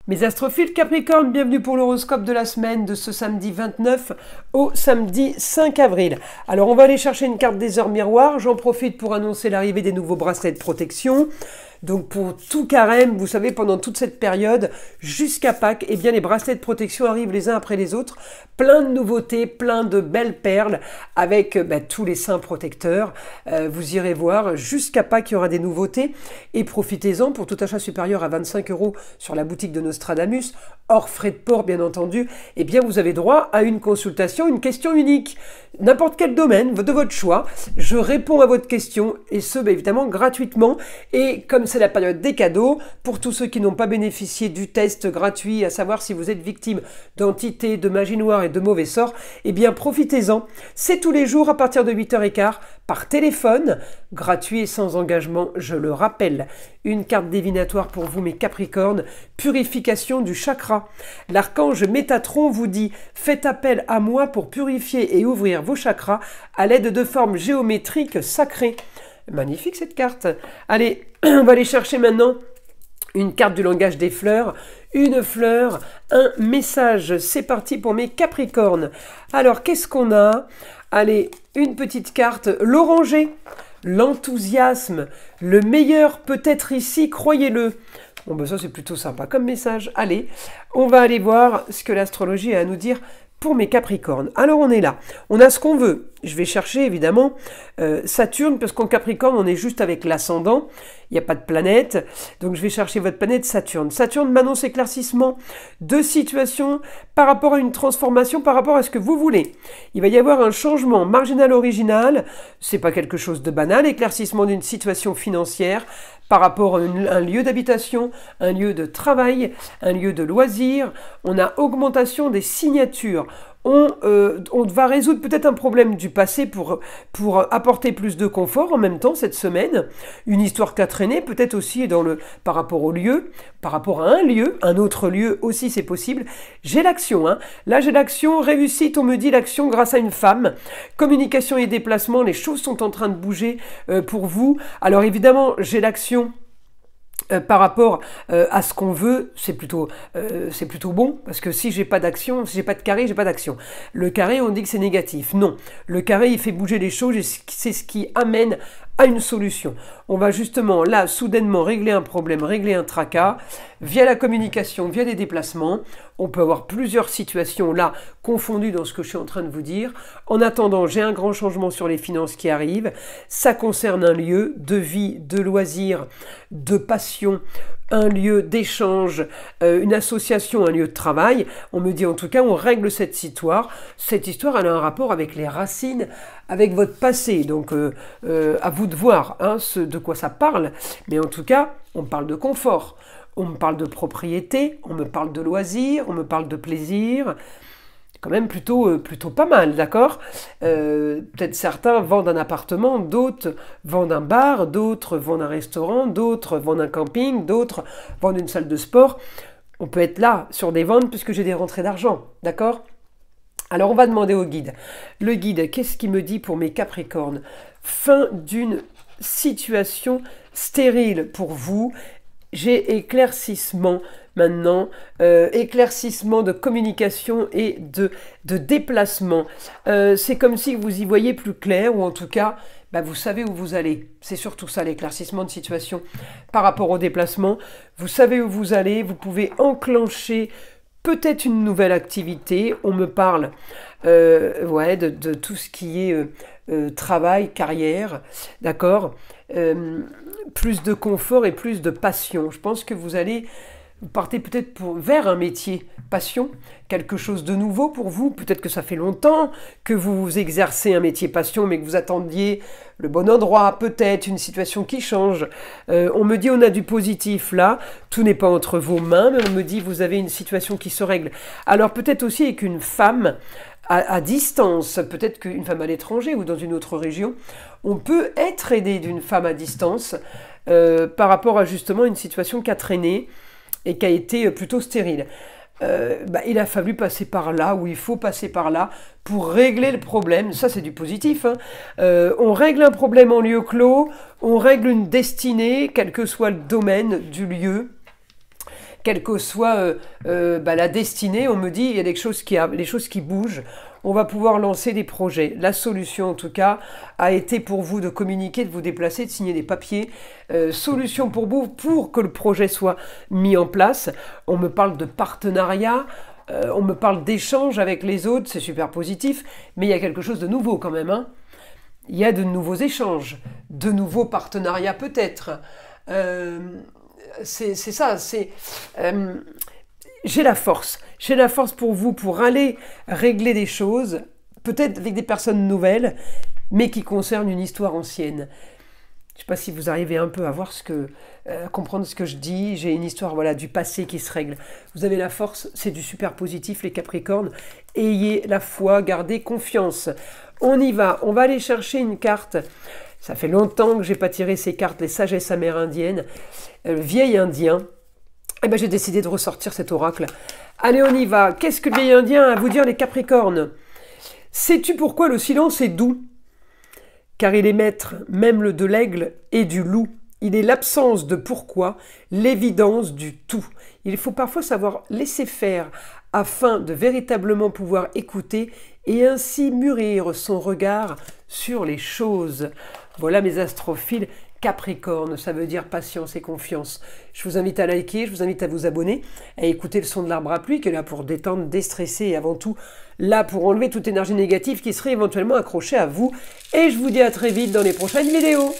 Mes astrophiles Capricorne, bienvenue pour l'horoscope de la semaine de ce samedi 29 au samedi 5 avril. Alors on va aller chercher une carte des heures miroirs, j'en profite pour annoncer l'arrivée des nouveaux bracelets de protection. Donc pour tout carême, vous savez, pendant toute cette période, jusqu'à Pâques, eh bien les bracelets de protection arrivent les uns après les autres. Plein de nouveautés, plein de belles perles avec tous les saints protecteurs. Vous irez voir, jusqu'à Pâques, il y aura des nouveautés. Et profitez-en, pour tout achat supérieur à 25 € sur la boutique de Nostradamus, hors frais de port bien entendu, eh bien vous avez droit à une consultation, une question unique. N'importe quel domaine de votre choix, je réponds à votre question et ce, évidemment, gratuitement. Et comme c'est la période des cadeaux, pour tous ceux qui n'ont pas bénéficié du test gratuit, à savoir si vous êtes victime d'entités, de magie noire et de mauvais sorts, eh bien profitez-en. C'est tous les jours à partir de 8h15 par téléphone, gratuit et sans engagement, je le rappelle. Une carte divinatoire pour vous mes Capricornes, purification du chakra. L'archange Métatron vous dit « Faites appel à moi pour purifier et ouvrir vos chakras à l'aide de formes géométriques sacrées ». Magnifique cette carte. Allez, on va aller chercher maintenant une carte du langage des fleurs. Une fleur, un message. C'est parti pour mes Capricornes. Alors, qu'est-ce qu'on a? Allez, une petite carte. L'oranger, l'enthousiasme. Le meilleur peut être ici, croyez-le. Bon, ça, c'est plutôt sympa comme message. Allez, on va aller voir ce que l'astrologie a à nous dire pour mes Capricornes. Alors, on est là. On a ce qu'on veut. Je vais chercher, évidemment, Saturne, parce qu'en Capricorne, on est juste avec l'ascendant. Il n'y a pas de planète. Donc, je vais chercher votre planète Saturne. Saturne m'annonce éclaircissement de situation par rapport à une transformation, par rapport à ce que vous voulez. Il va y avoir un changement marginal original. C'est pas quelque chose de banal. Éclaircissement d'une situation financière par rapport à un lieu d'habitation, un lieu de travail, un lieu de loisir. On a augmentation des signatures. On va résoudre peut-être un problème du passé pour apporter plus de confort en même temps cette semaine. Une histoire qui a traîné, peut-être aussi par rapport au lieu, par rapport à un autre lieu aussi c'est possible. J'ai l'action, hein. Là j'ai l'action, réussite, on me dit l'action grâce à une femme. Communication et déplacement, les choses sont en train de bouger pour vous. Alors évidemment j'ai l'action. Par rapport à ce qu'on veut, c'est plutôt bon, parce que si j'ai pas d'action, si j'ai pas de carré, j'ai pas d'action. Le carré, on dit que c'est négatif. Non, le carré, il fait bouger les choses et c'est ce qui amène à une solution. On va justement, là, soudainement, régler un problème, régler un tracas, via la communication, via les déplacements. On peut avoir plusieurs situations, là, confondues dans ce que je suis en train de vous dire. En attendant, j'ai un grand changement sur les finances qui arrive. Ça concerne un lieu de vie, de loisirs, de passion, un lieu d'échange, une association, un lieu de travail. On me dit en tout cas, on règle cette histoire. Cette histoire, elle a un rapport avec les racines, avec votre passé. Donc, à vous de voir de quoi ça parle. Mais en tout cas, on parle de confort. On me parle de propriété, on me parle de loisirs, on me parle de plaisir. Quand même plutôt pas mal, d'accord? Peut-être certains vendent un appartement, d'autres vendent un bar, d'autres vendent un restaurant, d'autres vendent un camping, d'autres vendent une salle de sport. On peut être là sur des ventes puisque j'ai des rentrées d'argent, d'accord? Alors on va demander au guide. Le guide, qu'est-ce qu'il me dit pour mes Capricornes? Fin d'une situation stérile pour vous. J'ai éclaircissement maintenant, éclaircissement de communication et de déplacement. C'est comme si vous y voyez plus clair, ou en tout cas, vous savez où vous allez. C'est surtout ça, l'éclaircissement de situation par rapport au déplacement. Vous savez où vous allez, vous pouvez enclencher peut-être une nouvelle activité. On me parle de tout ce qui est travail, carrière, d'accord, plus de confort et plus de passion. Je pense que vous partez peut-être vers un métier passion, quelque chose de nouveau pour vous. Peut-être que ça fait longtemps que vous exercez un métier passion, mais que vous attendiez le bon endroit, peut-être une situation qui change. On me dit on a du positif là, tout n'est pas entre vos mains, mais on me dit vous avez une situation qui se règle. Alors peut-être aussi avec une femme à distance, peut-être qu'une femme à l'étranger ou dans une autre région, on peut être aidé d'une femme à distance par rapport à justement une situation qui a traîné et qui a été plutôt stérile. Il a fallu passer par là, ou il faut passer par là, pour régler le problème. Ça, c'est du positif. On règle un problème en lieu clos, on règle une destinée, quel que soit le domaine du lieu. quelle que soit la destinée, on me dit, il y a des choses qui bougent. On va pouvoir lancer des projets. La solution, en tout cas, a été pour vous de communiquer, de vous déplacer, de signer des papiers. Solution pour vous, pour que le projet soit mis en place. On me parle de partenariat, on me parle d'échange avec les autres, c'est super positif, mais il y a quelque chose de nouveau quand même, hein. Il y a de nouveaux échanges, de nouveaux partenariats peut-être. C'est ça, j'ai la force. J'ai la force pour vous, pour aller régler des choses, peut-être avec des personnes nouvelles, mais qui concernent une histoire ancienne. Je ne sais pas si vous arrivez un peu à voir comprendre ce que je dis. J'ai une histoire du passé qui se règle. Vous avez la force, c'est du super positif, les Capricornes. Ayez la foi, gardez confiance. On y va, on va aller chercher une carte. Ça fait longtemps que je n'ai pas tiré ces cartes, les sagesses amérindiennes. Vieil indien. Eh ben, j'ai décidé de ressortir cet oracle. Allez, on y va. Qu'est-ce que le vieil indien a à vous dire, les Capricornes? Sais-tu pourquoi le silence est doux? Car il est maître même de l'aigle et du loup. Il est l'absence de pourquoi, l'évidence du tout. Il faut parfois savoir laisser faire afin de véritablement pouvoir écouter et ainsi mûrir son regard sur les choses. Voilà mes astrophiles Capricorne, ça veut dire patience et confiance. Je vous invite à liker, je vous invite à vous abonner, à écouter le son de l'arbre à pluie qui est là pour détendre, déstresser et avant tout là pour enlever toute énergie négative qui serait éventuellement accrochée à vous. Et je vous dis à très vite dans les prochaines vidéos.